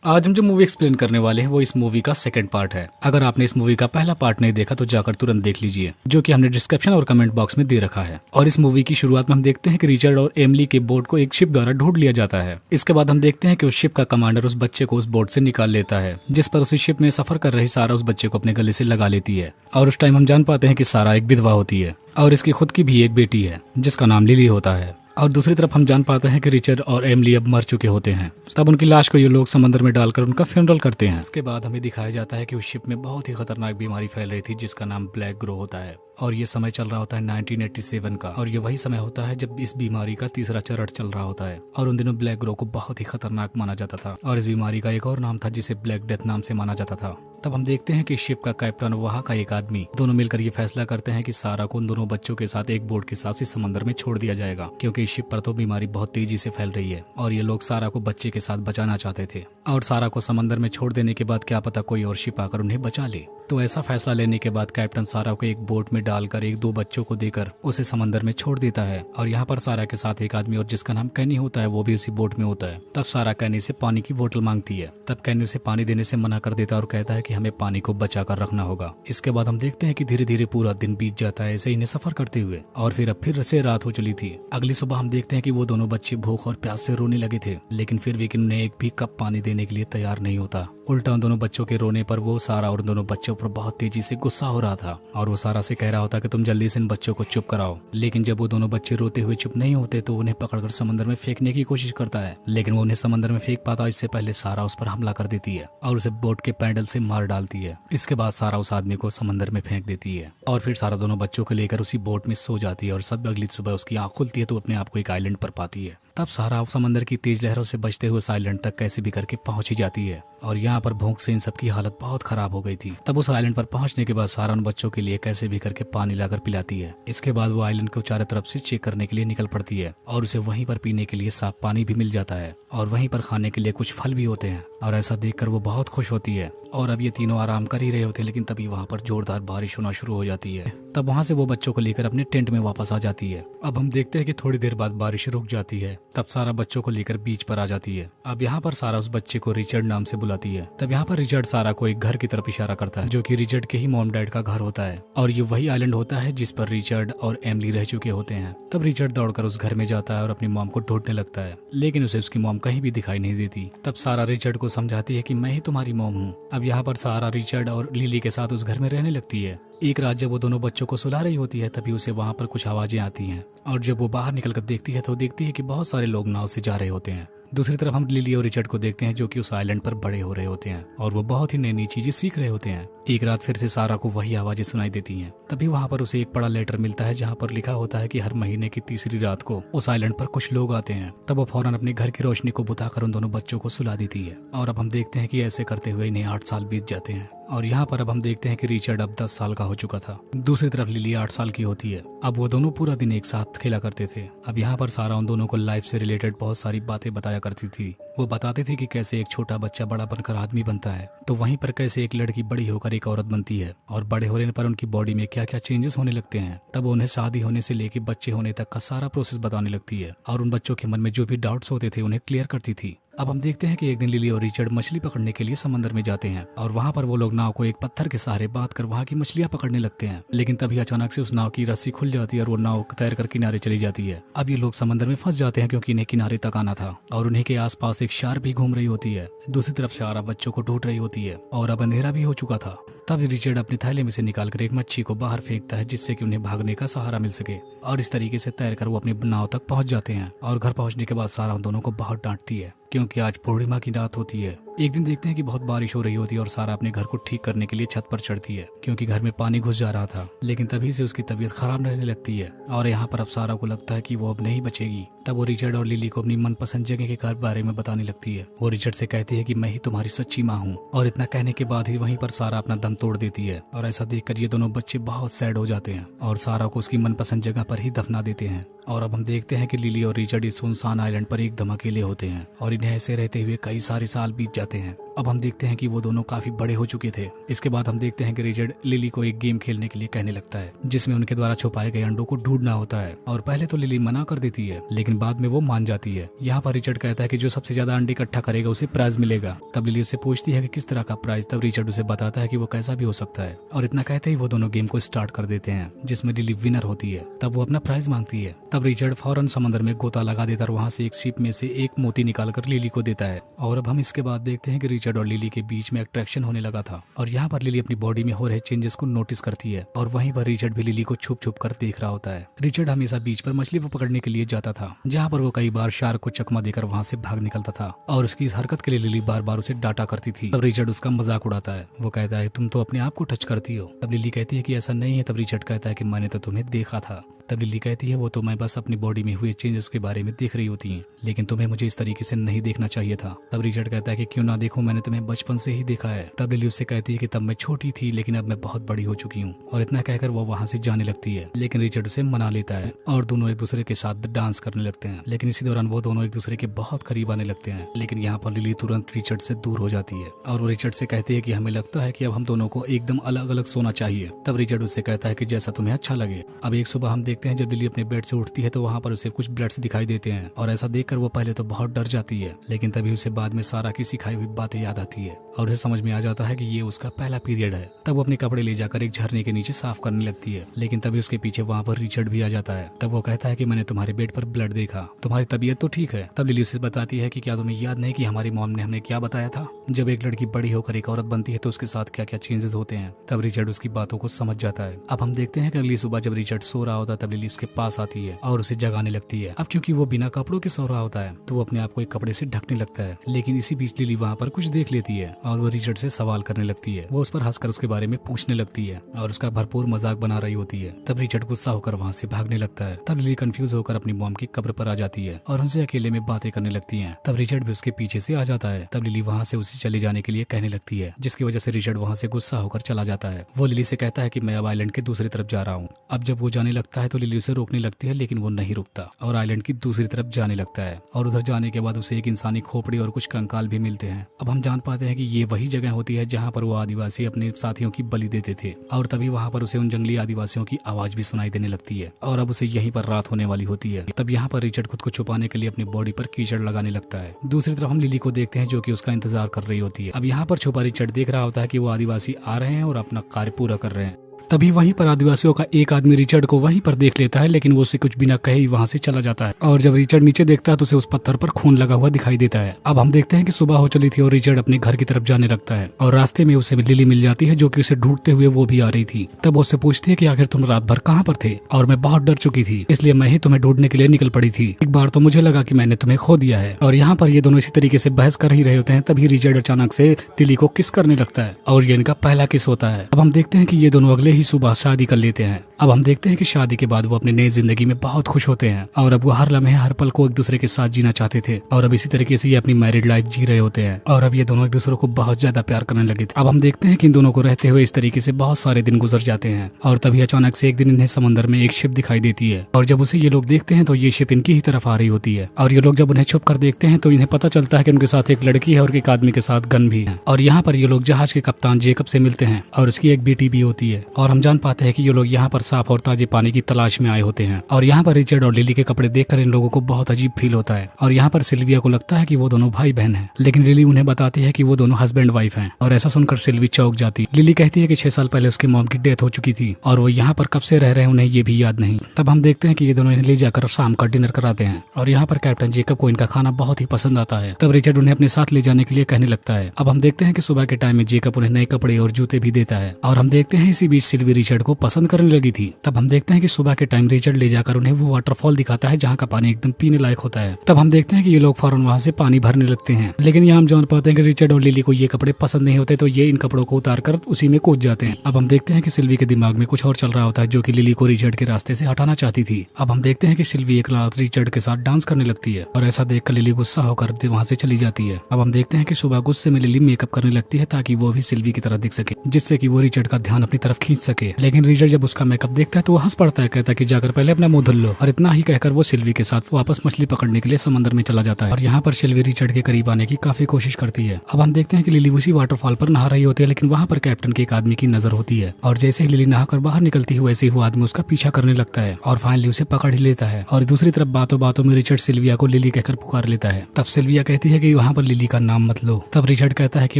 आज हम जो मूवी एक्सप्लेन करने वाले हैं वो इस मूवी का सेकंड पार्ट है। अगर आपने इस मूवी का पहला पार्ट नहीं देखा तो जाकर तुरंत देख लीजिए, जो कि हमने डिस्क्रिप्शन और कमेंट बॉक्स में दे रखा है। और इस मूवी की शुरुआत में हम देखते हैं कि रिचर्ड और एमिली के बोट को एक शिप द्वारा ढूंढ लिया जाता है। इसके बाद हम देखते हैं कि उस शिप का कमांडर उस बच्चे को उस बोट से निकाल लेता है, जिस पर उसी शिप में सफर कर रही सारा उस बच्चे को अपने गले से लगा लेती है। और उस टाइम हम जान पाते हैं कि सारा एक विधवा होती है और इसकी खुद की भी एक बेटी है जिसका नाम लिली होता है। और दूसरी तरफ हम जान पाते हैं कि रिचर्ड और एमिली अब मर चुके होते हैं। तब उनकी लाश को ये लोग समंदर में डालकर उनका फ्यूनरल करते हैं। इसके बाद हमें दिखाया जाता है कि उस शिप में बहुत ही खतरनाक बीमारी फैल रही थी जिसका नाम ब्लैक ग्रो होता है। और ये समय चल रहा होता है 1987 का, और ये वही समय होता है जब इस बीमारी का तीसरा चरण चल रहा होता है। और उन दिनों ब्लैक ग्रो को बहुत ही खतरनाक माना जाता था और इस बीमारी का एक और नाम था जिसे ब्लैक डेथ नाम से माना जाता था। तब हम देखते हैं कि शिप का कैप्टन और वहाँ का एक आदमी दोनों मिलकर ये फैसला करते हैं कि सारा को उन दोनों बच्चों के साथ एक बोट के साथ इस समंदर में छोड़ दिया जाएगा, क्योंकि इस शिप पर तो बीमारी बहुत तेजी से फैल रही है और ये लोग सारा को बच्चे के साथ बचाना चाहते थे। और सारा को समंदर में छोड़ देने के बाद क्या पता कोई और शिप आकर उन्हें बचा ले। तो ऐसा फैसला लेने के बाद कैप्टन सारा को एक बोट में डालकर एक दो बच्चों को देकर उसे समंदर में छोड़ देता है। और यहाँ पर सारा के साथ एक आदमी और जिसका नाम कैनी होता है वो भी उसी बोट में होता है। तब सारा कैनी से पानी की बोतल मांगती है। तब कैनी उसे पानी देने से मना कर देता है और कहता है कि हमें पानी को बचा कर रखना होगा। इसके बाद हम देखते हैं कि धीरे धीरे पूरा दिन बीत जाता है ऐसे इन्हें सफर करते हुए, और फिर से रात हो चली थी। अगली सुबह हम देखते हैं कि वो दोनों बच्चे भूख और प्यास से रोने लगे थे, लेकिन फिर भी उन्हें एक भी कप पानी देने के लिए तैयार नहीं होता। उल्टा उन दोनों बच्चों के रोने पर वो सारा और दोनों बच्चों पर बहुत तेजी से गुस्सा हो रहा था और वो सारा से कह रहा होता कि तुम जल्दी से इन बच्चों को चुप कराओ। लेकिन जब वो दोनों बच्चे रोते हुए चुप नहीं होते तो उन्हें पकड़कर समंदर में फेंकने की कोशिश करता है, लेकिन वो उन्हें समंदर में फेंक पाता इससे पहले सारा उस पर हमला कर देती है और उसे बोट के पैडल से मार डालती है। इसके बाद सारा उस आदमी को समंदर में फेंक देती है और फिर सारा दोनों बच्चों को लेकर उसी बोट में सो जाती है। और सब अगली सुबह उसकी आंख खुलती है तो अपने आप को एक आइलैंड पर पाती है। तब सारा समंदर की तेज लहरों से बचते हुए उस आइलैंड तक कैसे भी करके पहुंच ही जाती है। और यहाँ पर भूख से इन सबकी हालत बहुत खराब हो गई थी। तब उस आइलैंड पर पहुंचने के बाद सारा उन बच्चों के लिए कैसे भी करके पानी लाकर पिलाती है। इसके बाद वो आइलैंड को चारों तरफ से चेक करने के लिए निकल पड़ती है और उसे वहीं पर पीने के लिए साफ पानी भी मिल जाता है और वहीं पर खाने के लिए कुछ फल भी होते हैं। और ऐसा देखकर वो बहुत खुश होती है। और अब ये तीनों आराम कर ही रहे होते हैं, लेकिन तभी वहाँ पर जोरदार बारिश होना शुरू हो जाती है। तब वहाँ से वो बच्चों को लेकर अपने टेंट में वापस आ जाती है। अब हम देखते हैं कि थोड़ी देर बाद बारिश रुक जाती है। तब सारा बच्चों को लेकर बीच पर आ जाती है। अब यहाँ पर सारा उस बच्चे को रिचर्ड नाम से बुलाती है। तब यहाँ पर रिचर्ड सारा को एक घर की तरफ इशारा करता है, जो कि रिचर्ड के ही मॉम डैड का घर होता है। और ये वही आइलैंड होता है जिस पर रिचर्ड और एमिली रह चुके होते हैं। तब रिचर्ड दौड़कर उस घर में जाता है और अपनी मॉम को ढूंढने लगता है, लेकिन उसे उसकी मॉम कहीं भी दिखाई नहीं देती। तब सारा रिचर्ड को समझाती है कि मैं ही तुम्हारी मॉम हूँ। अब यहाँ पर सारा रिचर्ड और लिली के साथ उस घर में रहने लगती है। एक रात जब वो दोनों बच्चों को सुला रही होती है तभी उसे वहाँ पर कुछ आवाजें आती हैं, और जब वो बाहर निकलकर देखती है तो देखती है कि बहुत सारे लोग नाव से जा रहे होते हैं। दूसरी तरफ हम लिली और रिचर्ड को देखते हैं जो कि उस आइलैंड पर बड़े हो रहे होते हैं और वो बहुत ही नई नई चीजें सीख रहे होते हैं। एक रात फिर से सारा को वही आवाजें सुनाई देती हैं। तभी वहाँ पर उसे एक बड़ा लेटर मिलता है जहाँ पर लिखा होता है कि हर महीने की तीसरी रात को उस आइलैंड पर कुछ लोग आते हैं। तब वो फौरन अपने घर की रोशनी को बुझाकर उन दोनों बच्चों को सुला देती है। और अब हम देखते हैं कि ऐसे करते हुए इन्हें 8 साल बीत जाते हैं। और यहाँ पर अब हम देखते हैं कि रिचर्ड अब 10 साल का हो चुका था। दूसरी तरफ लिली 8 साल की होती है। अब वो दोनों पूरा दिन एक साथ खेला करते थे। अब यहाँ पर सारा उन दोनों को लाइफ से रिलेटेड बहुत सारी बातें बताया करती थी। वो बताती थी कि कैसे एक छोटा बच्चा बड़ा बनकर आदमी बनता है, तो वहीं पर कैसे एक लड़की बड़ी होकर एक औरत बनती है और बड़े होने पर उनकी बॉडी में क्या क्या चेंजेस होने लगते हैं। तब उन्हें शादी होने से लेके बच्चे होने तक का सारा प्रोसेस बताने लगती है और उन बच्चों के मन में जो भी डाउट्स होते थे उन्हें क्लियर करती थी। अब हम देखते हैं कि एक दिन लिली और रिचर्ड मछली पकड़ने के लिए समंदर में जाते हैं और वहाँ पर वो लोग नाव को एक पत्थर के सहारे बांध कर वहाँ की मछलियाँ पकड़ने लगते हैं। लेकिन तभी अचानक से उस नाव की रस्सी खुल जाती है और वो नाव तैर कर किनारे चली जाती है। अब ये लोग समंदर में फंस जाते हैं क्योंकि इन्हें किनारे तक आना था और उन्हीं के आसपास एक शार्क भी घूम रही होती है। दूसरी तरफ सारा बच्चों को ढूंढ रही होती है और अब अंधेरा भी हो चुका था। तब रिचर्ड अपने थैले में से निकालकर एक मच्छी को बाहर फेंकता है जिससे कि उन्हें भागने का सहारा मिल सके, और इस तरीके से तैरकर वो अपनी नाव तक पहुंच जाते हैं। और घर पहुंचने के बाद सारा उन दोनों को बहुत डांटती है क्योंकि आज पूर्णिमा की रात होती है। एक दिन देखते हैं कि बहुत बारिश हो रही होती है और सारा अपने घर को ठीक करने के लिए छत पर चढ़ती है क्योंकि घर में पानी घुस जा रहा था। लेकिन तभी से उसकी तबीयत खराब रहने लगती है और यहाँ पर अब सारा को लगता है कि वो अब नहीं बचेगी। तब वो रिचर्ड और लिली को अपनी मनपसंद जगह के बारे में बताने लगती है। वो रिचर्ड से कहती है कि मैं ही तुम्हारी सच्ची माँ हूँ, और इतना कहने के बाद ही वहीं पर सारा अपना दम तोड़ देती है। और ऐसा देखकर ये दोनों बच्चे बहुत सैड हो जाते हैं और सारा को उसकी मनपसंद जगह पर ही दफना देते हैं। और अब हम देखते हैं कि लिली और रिचर्ड इस सुनसान आइलैंड पर एकदम अकेले होते हैं और इन्हें ऐसे रहते हुए कई सारे साल बीत जाते हैं। अब हम देखते हैं कि वो दोनों काफी बड़े हो चुके थे। इसके बाद हम देखते हैं कि रिचर्ड लिली को एक गेम खेलने के लिए कहने लगता है जिसमें उनके द्वारा छुपाए गए अंडों को ढूंढना होता है। और पहले तो लिली मना कर देती है लेकिन बाद में वो मान जाती है। यहाँ पर रिचर्ड कहता है कि जो सबसे ज्यादा अंडे इकट्ठा करेगा उसे प्राइज मिलेगा। तब लिली उससे पूछती है कि किस तरह का प्राइज। तब रिचर्ड उसे बताता है कि वो कैसा भी हो सकता है। और इतना कहते ही वो दोनों गेम को स्टार्ट कर देते हैं जिसमें लिली विनर होती है। तब वो अपना प्राइज मांगती है। तब रिचर्ड फौरन समंदर में गोता लगा देता और वहाँ से एक शिप में से एक मोती निकालकर लिली को देता है। और अब हम इसके बाद देखते हैं कि रिचर्ड और लिली के बीच में अट्रैक्शन होने लगा था। और यहाँ पर लिली अपनी बॉडी में हो रहे चेंजेस को नोटिस करती है और वहीं पर रिचर्ड भी लिली को छुप छुप कर देख रहा होता है। रिचर्ड हमेशा बीच पर मछली पकड़ने के लिए जाता था जहाँ पर वो कई बार शार्क को चकमा देकर वहाँ से भाग निकलता था और उसकी इस हरकत के लिए लिली बार बार उसे डांटा करती थी। तब रिचर्ड उसका मजाक उड़ाता है। वो कहता है तुम तो अपने आप को टच करती हो। तब लिली कहती है कि ऐसा नहीं है। तब रिचर्ड कहता है कि मैंने तो तुम्हें देखा था। तब लिली कहती है वो तो मैं बस अपनी बॉडी में हुए चेंजेस के बारे में देख रही होती हैं लेकिन तुम्हें मुझे इस तरीके से नहीं देखना चाहिए था। तब रिचर्ड कहता है कि क्यों ना देखूं, मैंने तुम्हें बचपन से ही देखा है। तब लिली उससे कहती है कि तब मैं छोटी थी लेकिन अब मैं बहुत बड़ी हो चुकी हूँ। और इतना कहकर वो वहाँ से जाने लगती है लेकिन रिचर्ड उसे मना लेता है और दोनों एक दूसरे के साथ डांस करने लगते हैं। लेकिन इसी दौरान वो दोनों एक दूसरे के बहुत करीब आने लगते हैं। लेकिन यहाँ पर लिली तुरंत रिचर्ड से दूर हो जाती है और वो रिचर्ड से कहती है कि हमें लगता है कि अब हम दोनों को एकदम अलग अलग सोना चाहिए। तब रिचर्ड उससे कहता है कि जैसा तुम्हें अच्छा लगे। अब एक सुबह हम देखते हैं जब लिली अपने बेड से उठती है तो वहाँ पर उसे कुछ ब्लड्स दिखाई देते हैं और ऐसा देखकर वो पहले तो बहुत डर जाती है लेकिन तभी उसे बाद में सारा की सिखाई हुई बातें याद आती है और उसे समझ में आ जाता है कि ये उसका पहला पीरियड है। तब वो अपने कपड़े ले जाकर एक झरने के नीचे साफ करने लगती है लेकिन तभी उसके पीछे वहाँ पर रिचर्ड भी आ जाता है। तब वो कहता है कि मैंने तुम्हारे बेड पर ब्लड देखा, तुम्हारी तबीयत तो ठीक है। तब लिली उसे बताती है कि क्या तुम्हें याद नहीं कि हमारी मॉम ने हमें क्या बताया था, जब एक लड़की बड़ी होकर एक औरत बनती है तो उसके साथ क्या क्या चेंजेस होते हैं। तब रिचर्ड उसकी बातों को समझ जाता है। अब हम देखते हैं कि अगली सुबह जब रिचर्ड सो रहा होता है तब लिली उसके पास आती है और उसे जगाने लगती है। अब क्योंकि वो बिना कपड़ों के सो रहा होता है तो वो अपने आप को एक कपड़े से ढकने लगता है लेकिन इसी बीच लिली वहाँ पर कुछ देख लेती है और वो रिचर्ड से सवाल करने लगती है। वो उस पर हंसकर उसके बारे में पूछने लगती है और उसका भरपूर मजाक बना रही होती है। तब रिचर्ड गुस्सा होकर वहाँ से भागने लगता है। तब लिली कंफ्यूज होकर अपनी मॉम की कब्र पर आ जाती है और उनसे अकेले में बातें करने लगती है। तब रिचर्ड भी उसके पीछे से आ जाता है। तब लिली वहाँ से उसे चले जाने के लिए कहने लगती है जिसकी वजह से रिचर्ड वहाँ से गुस्सा होकर चला जाता है। वो लिली से कहता है कि मैं अब आइलैंड के दूसरी तरफ जा रहा हूँ। अब जब वो जाने लगता है तो लिली उसे रोकने लगती है लेकिन वो नहीं रुकता और आइलैंड की दूसरी तरफ जाने लगता है और उधर जाने के बाद उसे एक इंसानी खोपड़ी और कुछ कंकाल भी मिलते हैं। अब हम जान पाते हैं कि ये वही जगह होती है जहाँ पर वो आदिवासी अपने साथियों की बलि देते थे और तभी वहाँ पर उसे उन जंगली आदिवासियों की आवाज भी सुनाई देने लगती है और अब उसे यहीं पर रात होने वाली होती है। तब यहाँ पर रिचर्ड खुद को छुपाने के लिए अपनी बॉडी पर कीचड़ लगाने लगता है। दूसरी तरफ हम लिली को देखते हैं जो कि उसका इंतजार कर रही होती है। अब यहाँ पर छुपा रिचर्ड देख रहा होता है कि वो आदिवासी आ रहे हैं और अपना कार्य पूरा कर रहे हैं। तभी वहीं पर आदिवासियों का एक आदमी रिचर्ड को वहीं पर देख लेता है लेकिन वो उसे कुछ बिना कहे ही वहां से चला जाता है और जब रिचर्ड नीचे देखता है तो उसे उस पत्थर पर खून लगा हुआ दिखाई देता है। अब हम देखते हैं कि सुबह हो चली थी और रिचर्ड अपने घर की तरफ जाने लगता है और रास्ते में उसे लिली मिल जाती है जो कि उसे ढूंढते हुए वो भी आ रही थी। तब वो उससे पूछती है कि आखिर तुम रात भर कहाँ पर थे और मैं बहुत डर चुकी थी इसलिए मैं ही तुम्हें ढूंढने के लिए निकल पड़ी थी। एक बार तो मुझे लगा कि मैंने तुम्हें खो दिया है। और यहाँ पर ये दोनों इसी तरीके से बहस कर ही रहे होते हैं तभी रिचर्ड अचानक से लिली को किस करने लगता है और ये इनका पहला किस होता है। अब हम देखते हैं कि ये दोनों अगले ही सुबह शादी कर लेते हैं। अब हम देखते हैं कि शादी के बाद वो अपनी नई जिंदगी में बहुत खुश होते हैं और अब वो हर लम्हे हर पल को एक दूसरे के साथ जीना चाहते थे और अब इसी तरीके से ये अपनी मैरिड लाइफ जी रहे होते हैं और अब ये दोनों एक दूसरे को बहुत ज्यादा प्यार करने लगे थे। अब हम देखते हैं कि इन दोनों को रहते हुए इस तरीके से बहुत सारे दिन गुजर जाते हैं और तभी अचानक से एक दिन इन्हें समंदर में एक शिप दिखाई देती है और जब उसे ये लोग देखते हैं तो ये शिप इनकी ही तरफ आ रही होती है और ये लोग जब उन्हें छुप कर देखते हैं तो इन्हें पता चलता है कि उनके साथ एक लड़की है और एक आदमी के साथ गन भी है। और यहाँ पर ये लोग जहाज के कप्तान जेकब से मिलते हैं और उसकी एक बेटी भी होती है और हम जान पाते हैं कि ये लोग यहाँ पर साफ और ताजे पानी की तलाश में आए होते हैं। और यहाँ पर रिचर्ड और लिली के कपड़े देखकर इन लोगों को बहुत अजीब फील होता है और यहाँ पर सिल्विया को लगता है कि वो दोनों भाई बहन हैं लेकिन लिली उन्हें बताती है कि वो दोनों हस्बैंड वाइफ हैं और ऐसा सुनकर सिल्वी चौंक जाती। लिली कहती है कि 6 साल पहले उसके मॉम की डेथ हो चुकी थी और वो यहाँ पर कब से रह रहे हैं उन्हें ये भी याद नहीं। तब हम देखते हैं कि ये दोनों इन्हें ले जाकर शाम का डिनर कराते हैं और यहाँ पर कैप्टन जेकब को इनका खाना बहुत ही पसंद आता है। तब रिचर्ड उन्हें अपने साथ ले जाने के लिए कहने लगता है। अब हम देखते हैं कि सुबह के टाइम में जेकब उन्हें नए कपड़े और जूते भी देता है और हम देखते हैं इसी बीच सिल्वी रिचर्ड को पसंद करने लगी थी। तब हम देखते हैं कि सुबह के टाइम रिचर्ड ले जाकर उन्हें वो वाटरफॉल दिखाता है जहाँ का पानी एकदम पीने लायक होता है। तब हम देखते हैं कि ये लोग फौरन वहाँ से पानी भरने लगते हैं लेकिन यहाँ हम जान पाते हैं कि रिचर्ड और लिली को ये कपड़े पसंद नहीं होते तो ये इन कपड़ों को उतार कर उसी में कूद जाते हैं। अब हम देखते हैं कि सिल्वी के दिमाग में कुछ और चल रहा होता है जो कि लिली को रिचर्ड के रास्ते से हटाना चाहती थी। अब हम देखते हैं कि सिल्वी एक रात रिचर्ड के साथ डांस करने लगती है और ऐसा देखकर लिली गुस्सा होकर वहाँ से चली जाती है। अब हम देखते हैं कि सुबह गुस्से में लिली मेकअप करने लगती है ताकि वो भी सिल्वी की तरह दिख सके जिससे कि वो रिचर्ड का ध्यान अपनी तरफ खींच सके। लेकिन रिचर्ड जब उसका मेकअप देखता है तो वो हंस पड़ता है, कहता है कि जाकर पहले अपना मुंह धुल लो। और इतना ही कहकर वो सिल्वी के साथ वापस मछली पकड़ने के लिए समंदर में चला जाता है। और यहाँ पर सिल्वी रिचर्ड के करीब आने की काफी कोशिश करती है। अब हम देखते हैं कि लिली उसी वाटरफॉल पर नहा रही होती है, लेकिन वहाँ पर कैप्टन के एक आदमी की नजर होती है। और जैसे ही लिली नहाकर बाहर निकलती है वैसे ही वो आदमी उसका पीछा करने लगता है और फाइनली उसे पकड़ ही लेता है। और दूसरी तरफ बातों बातों में रिचर्ड सिल्विया को लिली कहकर पुकार लेता है। तब सिल्विया कहती है कि वहाँ पर लिली का नाम मत लो। तब रिचर्ड कहता है कि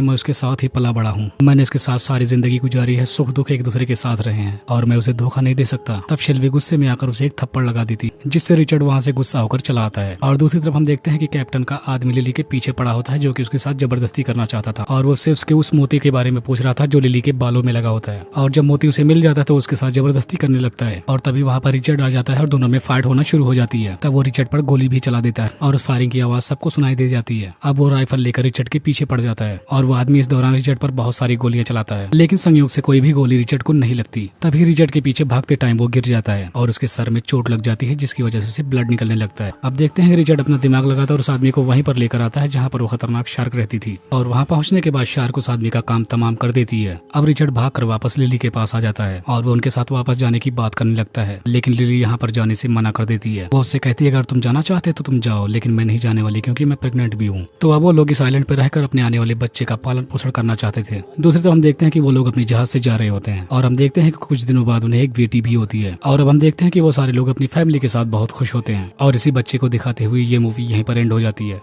मैं उसके साथ ही पला बड़ा हूँ, मैंने उसके साथ सारी जिंदगी गुजारी है, सुख दुख एक दूसरे के साथ रहे हैं और मैं उसे धोखा नहीं दे सकता। तब सिल्वी गुस्से में आकर उसे एक थप्पड़ लगा देती, जिससे रिचर्ड वहाँ से गुस्सा होकर चला आता है। और दूसरी तरफ हम देखते हैं कि कैप्टन का आदमी लिली के पीछे पड़ा होता है, जो कि उसके साथ जबरदस्ती करना चाहता था और वो उससे उसके उस मोती के बारे में पूछ रहा था जो लिली के बालों में लगा होता है। और जब मोती उसे मिल जाता है तो उसके साथ जबरदस्ती करने लगता है। और तभी वहाँ पर रिचर्ड आ जाता है और दोनों में फाइट होना शुरू हो जाती है। तब वो रिचर्ड पर गोली भी चला देता है और उस फायरिंग की आवाज सबको सुनाई दे जाती है। अब वो राइफल लेकर रिचर्ड के पीछे पड़ जाता है और वो आदमी इस दौरान रिचर्ड पर बहुत सारी गोलियां चलाता है, लेकिन संयोग से कोई भी गोली रिचर्ड को नहीं लगती। तभी रिचर्ड के पीछे भागते टाइम वो गिर जाता है और उसके सर में चोट लग जाती है, जिसकी वजह से उसे ब्लड निकलने लगता है। अब देखते हैं रिचर्ड अपना दिमाग लगाता है और उस आदमी को वहीं पर लेकर आता है जहाँ पर वो खतरनाक शार्क रहती थी। और वहाँ पहुंचने के बाद शार्क उस आदमी का काम तमाम कर देती है। अब रिचर्ड भागकर वापस लिली के पास आ जाता है और वो उनके साथ वापस जाने की बात करने लगता है, लेकिन लिली यहाँ पर जाने से मना कर देती है। वो उससे कहती है अगर तुम जाना चाहते तो तुम जाओ, लेकिन मैं नहीं जाने वाली क्योंकि मैं प्रेग्नेंट भी हूँ। तो अब वो लोग इस आइलैंड पर रहकर अपने आने वाले बच्चे का पालन पोषण करना चाहते थे। दूसरी तरफ हम देखते हैं कि वो लोग अपनी जहाज से जा रहे होते हैं और हम देखते हैं कि कुछ दिनों बाद उन्हें एक बेटी भी होती है। और अब हम देखते हैं कि वो सारे लोग अपनी फैमिली के साथ बहुत खुश होते हैं और इसी बच्चे को दिखाते हुए ये मूवी यहीं पर एंड हो जाती है।